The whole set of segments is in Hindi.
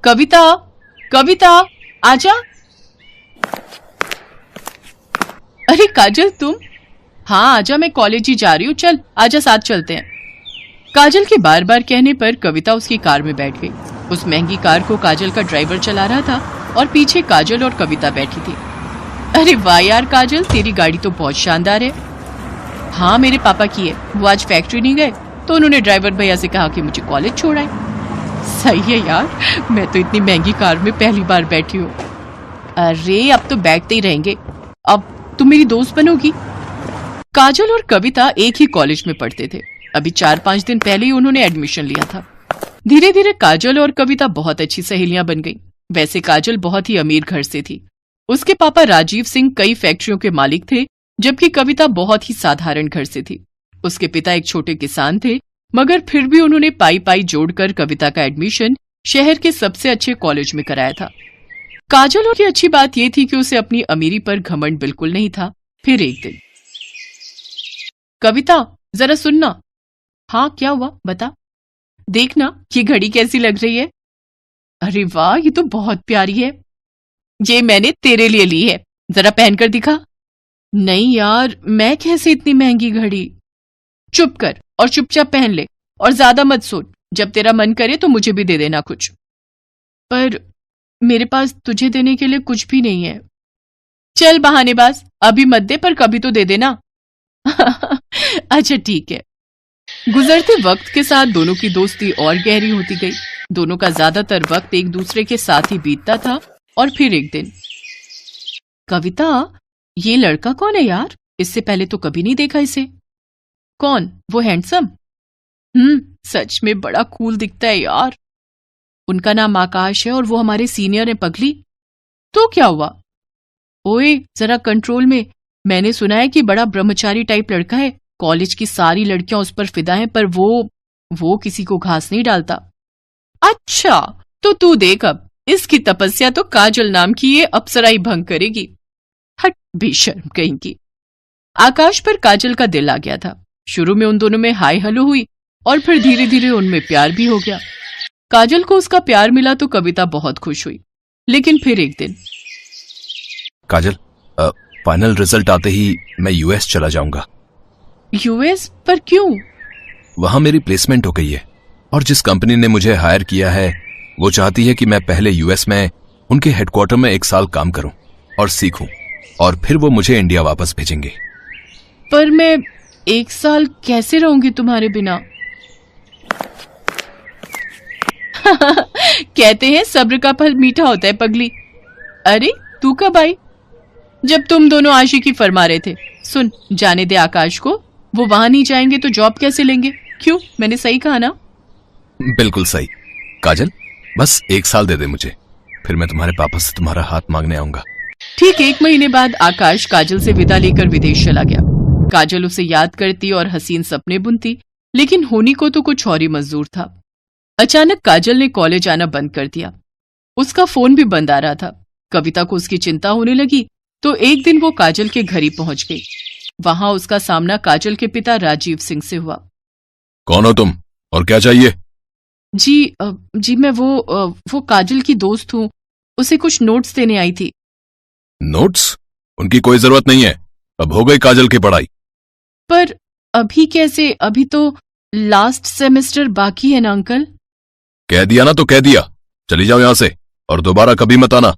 कविता, कविता, आजा। अरे काजल तुम? हाँ आजा, मैं कॉलेज ही जा रही हूँ, चल आजा साथ चलते हैं। काजल के बार बार कहने पर कविता उसकी कार में बैठ गई। उस महंगी कार को काजल का ड्राइवर चला रहा था और पीछे काजल और कविता बैठी थी। अरे वाह यार काजल, तेरी गाड़ी तो बहुत शानदार है। हाँ मेरे पापा की है, वो आज फैक्ट्री नहीं गए तो उन्होंने ड्राइवर भैया से कहा कि मुझे कॉलेज छोड़ाए। सही है यार, मैं तो इतनी महंगी कार में पहली बार बैठी हूँ। अरे अब तो बैठते ही रहेंगे, अब तुम मेरी दोस्त बनोगी। काजल और कविता एक ही कॉलेज में पढ़ते थे। अभी 4-5 दिन पहले ही उन्होंने एडमिशन लिया था। धीरे धीरे काजल और कविता बहुत अच्छी सहेलियां बन गईं। वैसे काजल बहुत ही अमीर घर से थी। उसके पापा राजीव सिंह कई फैक्ट्रियों के मालिक थे, जबकि कविता बहुत ही साधारण घर से थी। उसके पिता एक छोटे किसान थे, मगर फिर भी उन्होंने पाई पाई जोड़कर कविता का एडमिशन शहर के सबसे अच्छे कॉलेज में कराया था। काजल की अच्छी बात यह थी कि उसे अपनी अमीरी पर घमंड बिल्कुल नहीं था। फिर एक दिन, कविता जरा सुनना। हाँ क्या हुआ, बता। देखना ये घड़ी कैसी लग रही है। अरे वाह, ये तो बहुत प्यारी है। ये मैंने तेरे लिए ली है, जरा पहनकर दिखा। नहीं यार, मैं कैसे इतनी महंगी घड़ी। चुप कर और चुपचाप पहन ले, और ज्यादा मत सोच। जब तेरा मन करे तो मुझे भी दे देना कुछ। पर मेरे पास तुझे देने के लिए कुछ भी नहीं है। चल बहानेबाज, अभी मत दे पर कभी तो दे देना। अच्छा ठीक है। गुजरते वक्त के साथ दोनों की दोस्ती और गहरी होती गई। दोनों का ज्यादातर वक्त एक दूसरे के साथ ही बीतता था। और फिर एक दिन, कविता ये लड़का कौन है यार? इससे पहले तो कभी नहीं देखा इसे। कौन? वो हैंडसम? सच में बड़ा कूल दिखता है यार। उनका नाम आकाश है और वो हमारे सीनियर है पगली। तो क्या हुआ? ओए जरा कंट्रोल में। मैंने सुना है कि बड़ा ब्रह्मचारी टाइप लड़का है। कॉलेज की सारी लड़कियां उस पर फिदा हैं, पर वो किसी को घास नहीं डालता। अच्छा तो तू देख, अब इसकी तपस्या तो काजल नाम की ये अप्सरा ही भंग करेगी। हट बेशर्म कहीं की। आकाश पर काजल का दिल आ गया था। शुरू में उन दोनों में हाय हलो हुई और फिर धीरे धीरे उनमें प्यार भी हो गया। काजल को उसका प्यार मिला तो कविता बहुत खुश हुई। लेकिन फिर एक दिन, काजल, फाइनल रिजल्ट आते ही मैं यूएस चला जाऊंगा। यूएस? पर क्यों? वहां मेरी प्लेसमेंट हो गई है और जिस कंपनी ने मुझे हायर किया है वो चाहती है कि मैं पहले यूएस में उनके हेडक्वार्टर में 1 साल काम करूं और सीखूं, और फिर वो मुझे इंडिया वापस भेजेंगे। पर मैं 1 साल कैसे रहूंगी तुम्हारे बिना? कहते हैं सब्र का फल मीठा होता है पगली। अरे तू कब आई? जब तुम दोनों आशिकी फरमा रहे थे। सुन, जाने दे आकाश को। वो वहां नहीं जाएंगे तो जॉब कैसे लेंगे? क्यों, मैंने सही कहा ना? बिल्कुल सही। काजल बस 1 साल दे दे मुझे, फिर मैं तुम्हारे पापा से तुम्हारा हाथ मांगने आऊंगा। ठीक 1 महीने बाद आकाश काजल से विदा लेकर विदेश चला गया। काजल उसे याद करती और हसीन सपने बुनती, लेकिन होनी को तो कुछ और ही मंजूर था। अचानक काजल ने कॉलेज आना बंद कर दिया। उसका फोन भी बंद आ रहा था। कविता को उसकी चिंता होने लगी तो एक दिन वो काजल के घर ही पहुंच गई। वहां उसका सामना काजल के पिता राजीव सिंह से हुआ। कौन हो तुम और क्या चाहिए? जी मैं वो काजल की दोस्त हूँ। उसे कुछ नोट्स देने आई थी। नोट्स? उनकी कोई जरूरत नहीं है, अब हो गई काजल की पढ़ाई। पर अभी कैसे? अभी तो लास्ट सेमेस्टर बाकी है ना अंकल। कह दिया ना तो कह दिया, चली जाओ यहां से और दोबारा कभी मत आना।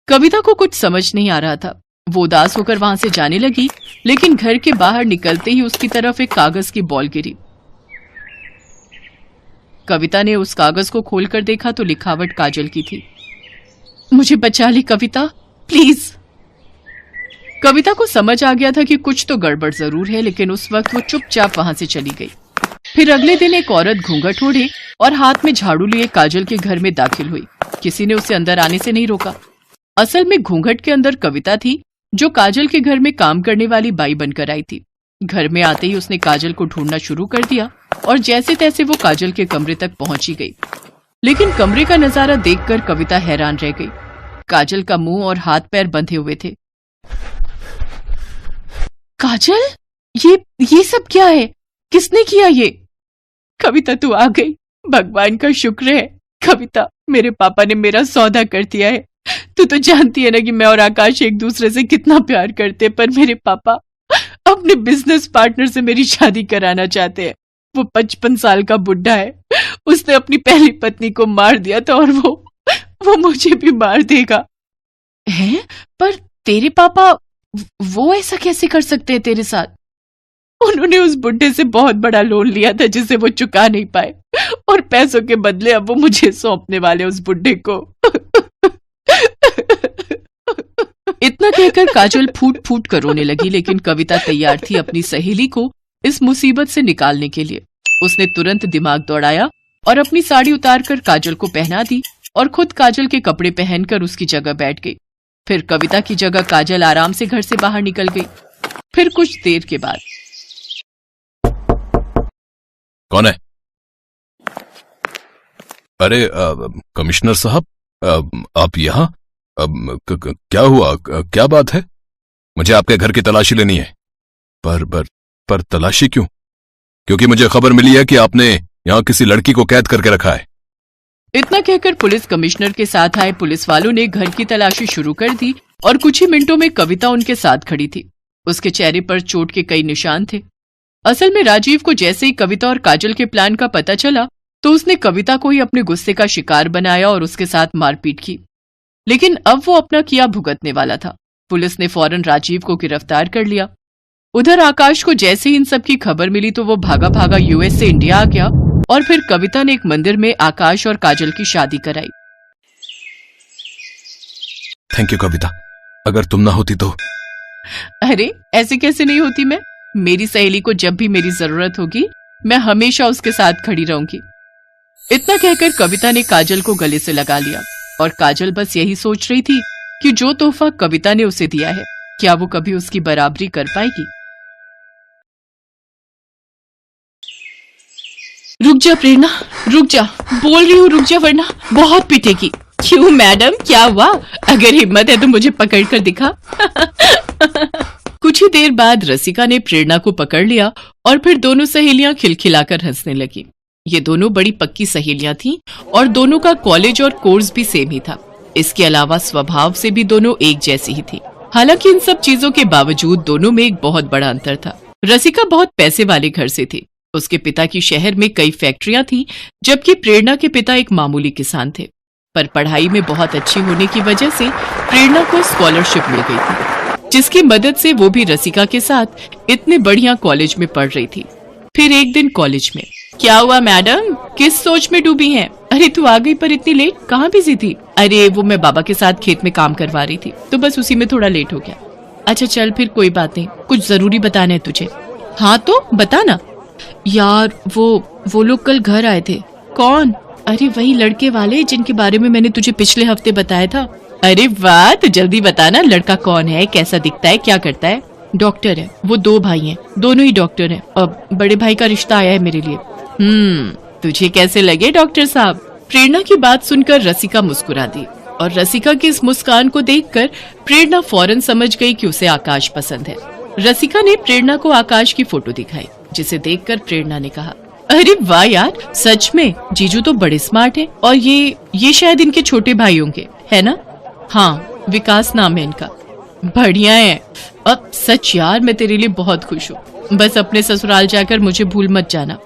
कविता को कुछ समझ नहीं आ रहा था। वो उदास होकर वहां से जाने लगी, लेकिन घर के बाहर निकलते ही उसकी तरफ एक कागज की बॉल गिरी। कविता ने उस कागज को खोलकर देखा तो लिखावट काजल की थी। मुझे बचा ली कविता, प्लीज। कविता को समझ आ गया था कि कुछ तो गड़बड़ जरूर है, लेकिन उस वक्त वो चुपचाप वहां से चली गई। फिर अगले दिन एक औरत घूंघट ओढ़े और हाथ में झाड़ू लिए काजल के घर में दाखिल हुई। किसी ने उसे अंदर आने से नहीं रोका। असल में घूंघट के अंदर कविता थी, जो काजल के घर में काम करने वाली बाई बनकर आई थी। घर में आते ही उसने काजल को ढूंढना शुरू कर दिया और जैसे तैसे वो काजल के कमरे तक पहुंची गई। लेकिन कमरे का नजारा देखकर कविता हैरान रह गई। काजल का मुंह और हाथ पैर बंधे हुए थे। काजल, ये सब क्या है? किसने किया ये? कविता तू आ गई, भगवान का शुक्र है। कविता, मेरे पापा ने मेरा सौदा कर दिया है। तू तो जानती है ना कि मैं और आकाश एक दूसरे से कितना प्यार करते हैं, पर मेरे पापा अपने बिजनेस पार्टनर से मेरी शादी कराना चाहते हैं। वो 55 साल का बुढ़ा है, उसने अपनी पहली पत्नी को मार दिया था और वो मुझे भी मार देगा। हैं? पर तेरे पापा वो ऐसा कैसे कर सकते हैं तेरे साथ? उन्होंने उस बुढ़े से बहुत बड़ा लोन लिया था जिसे वो चुका नहीं पाए, और पैसों के बदले अब वो मुझे सौंपने वाले उस बुढ़े को। इतना कहकर काजल फूट फूट कर रोने लगी, लेकिन कविता तैयार थी अपनी सहेली को इस मुसीबत से निकालने के लिए। उसने तुरंत दिमाग दौड़ाया और अपनी साड़ी उतारकर काजल को पहना दी और खुद काजल के कपड़े पहनकर उसकी जगह बैठ गई। फिर कविता की जगह काजल आराम से घर से बाहर निकल गई। फिर कुछ देर के बाद, कौन है? अरे कमिश्नर साहब, आप यहाँ? क्या हुआ? क्या बात है? मुझे आपके घर की तलाशी लेनी है। पर तलाशी क्यों? क्योंकि मुझे खबर मिली है कि आपने यहाँ किसी लड़की को कैद करके रखा है। इतना कहकर पुलिस कमिश्नर के साथ आए पुलिस वालों ने घर की तलाशी शुरू कर दी और कुछ ही मिनटों में कविता उनके साथ खड़ी थी। उसके चेहरे पर चोट के कई निशान थे। असल में राजीव को जैसे ही कविता और काजल के प्लान का पता चला तो उसने कविता को ही अपने गुस्से का शिकार बनाया और उसके साथ मारपीट की। लेकिन अब वो अपना किया भुगतने वाला था। पुलिस ने फौरन राजीव को गिरफ्तार कर लिया। उधर आकाश को जैसे ही इन सब की खबर मिली तो वो भागा भागा यूएस से इंडिया आ गया और फिर कविता ने एक मंदिर में आकाश और काजल की शादी कराई। थैंक यू कविता, अगर तुम ना होती तो। अरे ऐसे कैसे नहीं होती मैं? मेरी सहेली को जब भी मेरी जरूरत होगी मैं हमेशा उसके साथ खड़ी रहूंगी। इतना कहकर कविता ने काजल को गले से लगा लिया और काजल बस यही सोच रही थी कि जो तोहफा कविता ने उसे दिया है क्या वो कभी उसकी बराबरी कर पाएगी। रुक जा प्रेरणा, रुक जा, बोल रही हूँ रुक जा वरना बहुत पिटेगी। क्यों मैडम, क्या हुआ? अगर हिम्मत है तो मुझे पकड़ कर दिखा। कुछ ही देर बाद रसिका ने प्रेरणा को पकड़ लिया और फिर दोनों सहेलियां खिलखिलाकर हंसने लगी। ये दोनों बड़ी पक्की सहेलियां थीं और दोनों का कॉलेज और कोर्स भी सेम ही था। इसके अलावा स्वभाव से भी दोनों एक जैसी ही थी। हालांकि इन सब चीजों के बावजूद दोनों में एक बहुत बड़ा अंतर था। रसिका बहुत पैसे वाले घर से थी। उसके पिता की शहर में कई फैक्ट्रियां थीं, जबकि प्रेरणा के पिता एक मामूली किसान थे। पर पढ़ाई में बहुत अच्छी होने की वजह से प्रेरणा को स्कॉलरशिप मिल गई थी, जिसकी मदद से वो भी रसिका के साथ इतने बढ़िया कॉलेज में पढ़ रही थी। फिर एक दिन कॉलेज में, क्या हुआ मैडम, किस सोच में डूबी हैं? अरे तू आ गई पर इतनी लेट, कहाँ बिजी थी? अरे वो मैं बाबा के साथ खेत में काम करवा रही थी तो बस उसी में थोड़ा लेट हो गया। अच्छा चल फिर कोई बात नहीं, कुछ जरूरी बताना है तुझे। हाँ तो बता ना। यार वो लोग कल घर आए थे। कौन? अरे वही लड़के वाले जिनके बारे में मैंने तुझे पिछले हफ्ते बताया था। अरे वाह, तो जल्दी बताना, लड़का कौन है, कैसा दिखता है, क्या करता है? डॉक्टर है, वो 2 भाई हैं, दोनों ही डॉक्टर हैं। अब बड़े भाई का रिश्ता आया है मेरे लिए। तुझे कैसे लगे डॉक्टर साहब? प्रेरणा की बात सुनकर रसिका मुस्कुरा दी और रसिका की इस मुस्कान को देखकर प्रेरणा फौरन समझ गई कि उसे आकाश पसंद है। रसिका ने प्रेरणा को आकाश की फोटो दिखाई, जिसे देखकर प्रेरणा ने कहा, अरे वाह यार, सच में जीजू तो बड़े स्मार्ट हैं और ये शायद इनके छोटे भाई होंगे, है ना? हाँ, विकास नाम है इनका। बढ़िया है। अब सच यार मैं तेरे लिए बहुत खुश हूँ। बस अपने ससुराल जाकर मुझे भूल मत जाना।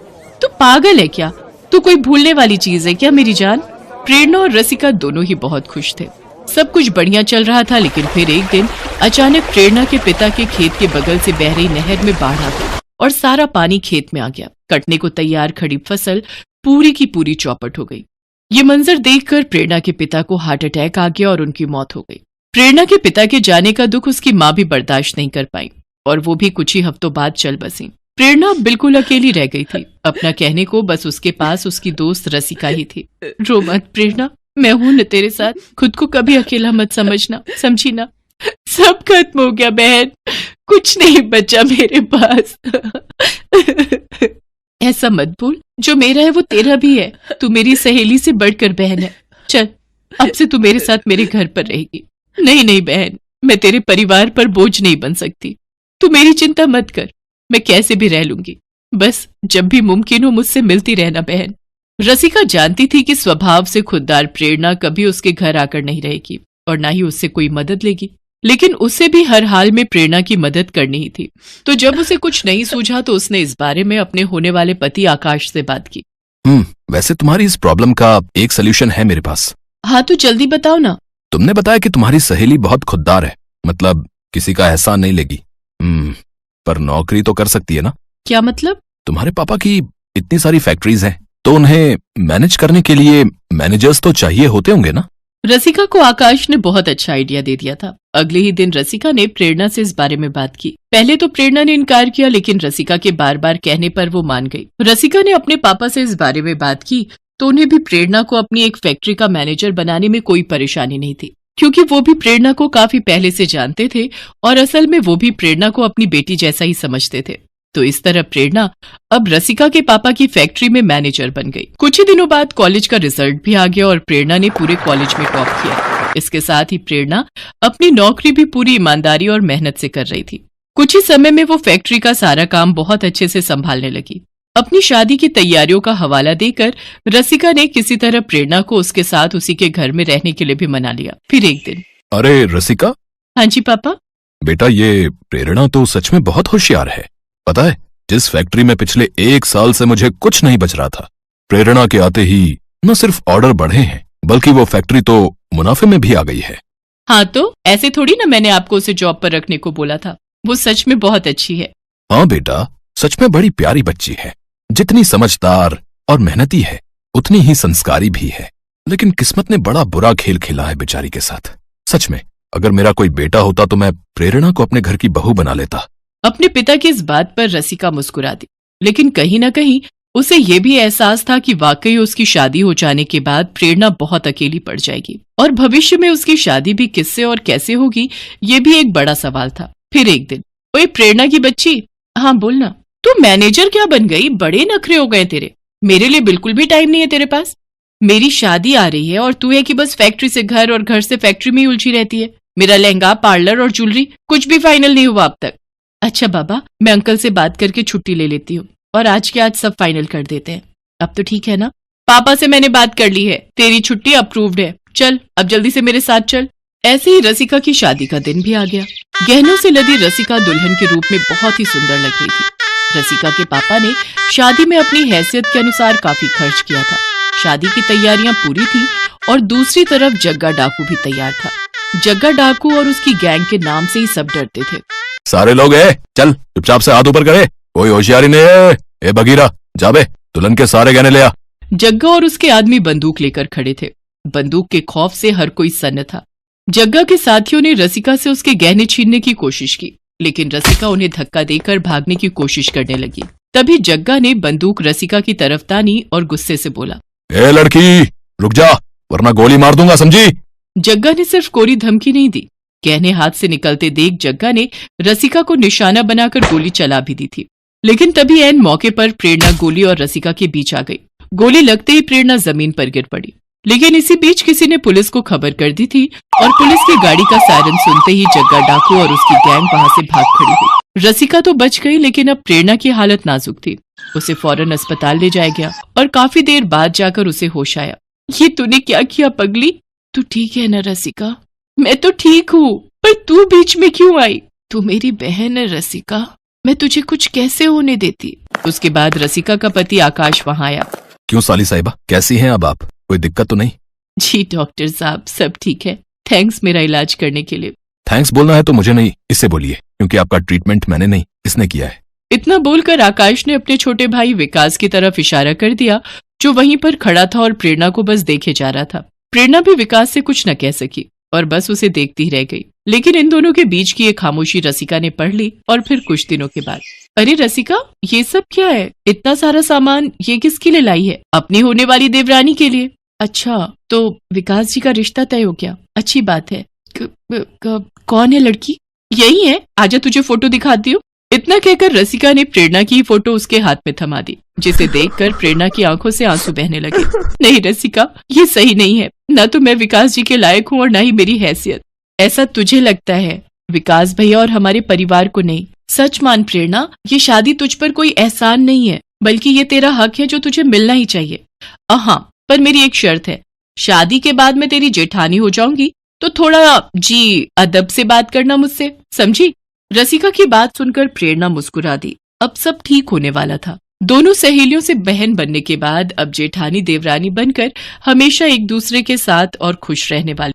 तू पागल है क्या? तू कोई भूलने वाली चीज है क्या मेरी जान? प्रेरणा और रसिका दोनों ही बहुत खुश थे। सब कुछ बढ़िया चल रहा था, लेकिन फिर एक दिन अचानक प्रेरणा के पिता के खेत के बगल से बह रही नहर में बाढ़ आ गई और सारा पानी खेत में आ गया। कटने को तैयार खड़ी फसल पूरी की पूरी चौपट हो गई। ये मंजर देखकर प्रेरणा के पिता को हार्ट अटैक आ गया और उनकी मौत हो गई। प्रेरणा के पिता के जाने का दुख उसकी माँ भी बर्दाश्त नहीं कर पाई और वो भी कुछ ही हफ्तों बाद चल बसी। प्रेरणा बिल्कुल अकेली रह गई थी। अपना कहने को बस उसके पास उसकी दोस्त रसिका ही थी। रो मत प्रेरणा, मैं हूं न तेरे साथ। खुद को कभी अकेला मत समझना, समझी ना? सब खत्म हो गया बहन, कुछ नहीं बचा मेरे पास। ऐसा मत बोल, जो मेरा है वो तेरा भी है। तू मेरी सहेली से बढ़कर बहन है। चल अब से तू मेरे साथ मेरे घर पर रहेगी। नहीं बहन, मैं तेरे परिवार पर बोझ नहीं बन सकती। तू मेरी चिंता मत कर, मैं कैसे भी रह लूंगी। बस जब भी मुमकिन हो मुझसे मिलती रहना बहन। रसिका जानती थी कि स्वभाव से खुददार प्रेरणा कभी उसके घर आकर नहीं रहेगी और ना ही उससे कोई मदद लेगी, लेकिन उसे भी हर हाल में प्रेरणा की मदद करनी ही थी। तो जब उसे कुछ नहीं सूझा तो उसने इस बारे में अपने होने वाले पति आकाश से बात की। वैसे तुम्हारी इस प्रॉब्लम का एक सोल्यूशन है मेरे पास। हाँ तो जल्दी बताओ ना। तुमने बताया कि तुम्हारी सहेली बहुत खुददार है, मतलब किसी का एहसान नहीं लेगी। पर नौकरी तो कर सकती है ना? क्या मतलब? तुम्हारे पापा की इतनी सारी फैक्ट्रीज हैं, तो उन्हें मैनेज करने के लिए मैनेजर्स तो चाहिए होते होंगे ना? रसिका को आकाश ने बहुत अच्छा आइडिया दे दिया था। अगले ही दिन रसिका ने प्रेरणा से इस बारे में बात की। पहले तो प्रेरणा ने इनकार किया, लेकिन रसिका के बार बार कहने पर वो मान गई। रसिका ने अपने पापा से इस बारे में बात की तो उन्हें भी प्रेरणा को अपनी एक फैक्ट्री का मैनेजर बनाने में कोई परेशानी नहीं थी, क्योंकि वो भी प्रेरणा को काफी पहले से जानते थे और असल में वो भी प्रेरणा को अपनी बेटी जैसा ही समझते थे। तो इस तरह प्रेरणा अब रसिका के पापा की फैक्ट्री में मैनेजर बन गई। कुछ ही दिनों बाद कॉलेज का रिजल्ट भी आ गया और प्रेरणा ने पूरे कॉलेज में टॉप किया। इसके साथ ही प्रेरणा अपनी नौकरी भी पूरी ईमानदारी और मेहनत से कर रही थी। कुछ ही समय में वो फैक्ट्री का सारा काम बहुत अच्छे से संभालने लगी। अपनी शादी की तैयारियों का हवाला देकर रसिका ने किसी तरह प्रेरणा को उसके साथ उसी के घर में रहने के लिए भी मना लिया। फिर एक दिन, अरे रसिका। हाँ जी पापा। बेटा, ये प्रेरणा तो सच में बहुत होशियार है। पता है, जिस फैक्ट्री में पिछले 1 साल से मुझे कुछ नहीं बच रहा था, प्रेरणा के आते ही न सिर्फ ऑर्डर बढ़े हैं, बल्कि वो फैक्ट्री तो मुनाफे में भी आ गई है। हाँ तो ऐसे थोड़ी ना मैंने आपको उसे जॉब पर रखने को बोला था। वो सच में बहुत अच्छी है। हाँ बेटा, सच में बड़ी प्यारी बच्ची है। जितनी समझदार और मेहनती है, उतनी ही संस्कारी भी है। लेकिन किस्मत ने बड़ा बुरा खेल खेला है बेचारी के साथ। सच में, अगर मेरा कोई बेटा होता तो मैं प्रेरणा को अपने घर की बहू बना लेता। अपने पिता की इस बात पर रसिका मुस्कुरा दी, लेकिन कहीं न कहीं उसे ये भी एहसास था कि वाकई उसकी शादी हो जाने के बाद प्रेरणा बहुत अकेली पड़ जाएगी और भविष्य में उसकी शादी भी किससे और कैसे होगी, ये भी एक बड़ा सवाल था। फिर एक दिन, ओए प्रेरणा की बच्ची, हाँ बोलना। तू मैनेजर क्या बन गई? बड़े नखरे हो गए तेरे। मेरे लिए बिल्कुल भी टाइम नहीं है तेरे पास। मेरी शादी आ रही है और तू है कि बस फैक्ट्री से घर और घर से फैक्ट्री में ही उलझी रहती है। मेरा लहंगा, पार्लर और ज्वेलरी कुछ भी फाइनल नहीं हुआ अब तक। अच्छा बाबा, मैं अंकल से बात करके छुट्टी ले लेती हूँ और आज के आज सब फाइनल कर देते हैं। अब तो ठीक है ना? पापा से मैंने बात कर ली है, तेरी छुट्टी अप्रूव्ड है। चल अब जल्दी से मेरे साथ चल। ऐसे ही रसिका की शादी का दिन भी आ गया। गहनों से लदी रसिका दुल्हन के रूप में बहुत ही सुंदर लग रही थी। रसिका के पापा ने शादी में अपनी हैसियत के अनुसार काफी खर्च किया था। शादी की तैयारियां पूरी थी और दूसरी तरफ जग्गा डाकू भी तैयार था। जग्गा डाकू और उसकी गैंग के नाम से ही सब डरते थे। सारे लोग चल चुपचाप से हाथ ऊपर करे, कोई होशियारी नहीं है। ए बगीरा, जाबे दुल्हन के सारे गहने ले आ। जग्गा और उसके आदमी बंदूक लेकर खड़े थे। बंदूक के खौफ से हर कोई सन्न था। जग्गा के साथियों ने रसिका से उसके गहने छीनने की कोशिश की, लेकिन रसिका उन्हें धक्का देकर भागने की कोशिश करने लगी। तभी जग्गा ने बंदूक रसिका की तरफ तानी और गुस्से से बोला, ए लड़की, रुक जा वरना गोली मार दूंगा, समझी? जग्गा ने सिर्फ कोरी धमकी नहीं दी। गहने हाथ से निकलते देख जग्गा ने रसिका को निशाना बनाकर गोली चला भी दी थी। लेकिन तभी ऐन मौके पर प्रेरणा गोली और रसिका के बीच आ गई। गोली लगते ही प्रेरणा जमीन पर गिर पड़ी। लेकिन इसी बीच किसी ने पुलिस को खबर कर दी थी और पुलिस की गाड़ी का सायरन सुनते ही जग्गा डाकू और उसकी गैंग वहां से भाग खड़ी हुई। रसिका तो बच गई, लेकिन अब प्रेरणा की हालत नाजुक थी। उसे फौरन अस्पताल ले जाया गया और काफी देर बाद जाकर उसे होश आया। ये तूने क्या किया पगली? तू ठीक है ना रसिका? मैं तो ठीक हूँ, पर तू बीच में क्यों आई? तू मेरी बहन है रसिका, मैं तुझे कुछ कैसे होने देती। उसके बाद रसिका का पति आकाश वहाँ आया। क्यों साली साहिबा, कैसी हैं अब आप? कोई दिक्कत तो नहीं? जी डॉक्टर साहब, सब ठीक है। थैंक्स मेरा इलाज करने के लिए। थैंक्स बोलना है तो मुझे नहीं, इससे बोलिए, क्योंकि आपका ट्रीटमेंट मैंने नहीं, इसने किया है। इतना बोलकर आकाश ने अपने छोटे भाई विकास की तरफ इशारा कर दिया, जो वहीं पर खड़ा था और प्रेरणा को बस देखे जा रहा था। प्रेरणा भी विकास से कुछ न कह सकी और बस उसे देखती रह गई। लेकिन इन दोनों के बीच की एक खामोशी रसिका ने पढ़ ली। और फिर कुछ दिनों के बाद, अरे रसिका, ये सब क्या है? इतना सारा सामान ये किसके लिए लाई है? अपनी होने वाली देवरानी के लिए। अच्छा, तो विकास जी का रिश्ता तय हो गया, अच्छी बात है। कौन है लड़की? यही है, आजा तुझे फोटो दिखाती हूँ। इतना कहकर रसिका ने प्रेरणा की फोटो उसके हाथ में थमा दी, जिसे देखकर प्रेरणा की आंखों से आंसू बहने लगे। नहीं रसिका, ये सही नहीं है। न तो मैं विकास जी के लायक हूँ और न ही मेरी हैसियत। ऐसा तुझे लगता है, विकास भैया और हमारे परिवार को नहीं। सच मान प्रेरणा, ये शादी तुझ पर कोई एहसान नहीं है, बल्कि ये तेरा हक है जो तुझे मिलना ही चाहिए। हाँ, पर मेरी एक शर्त है, शादी के बाद मैं तेरी जेठानी हो जाऊंगी तो थोड़ा अदब से बात करना मुझसे, समझी? रसिका की बात सुनकर प्रेरणा मुस्कुरा दी। अब सब ठीक होने वाला था। दोनों सहेलियों से बहन बनने के बाद अब जेठानी देवरानी बनकर हमेशा एक दूसरे के साथ और खुश रहने वाली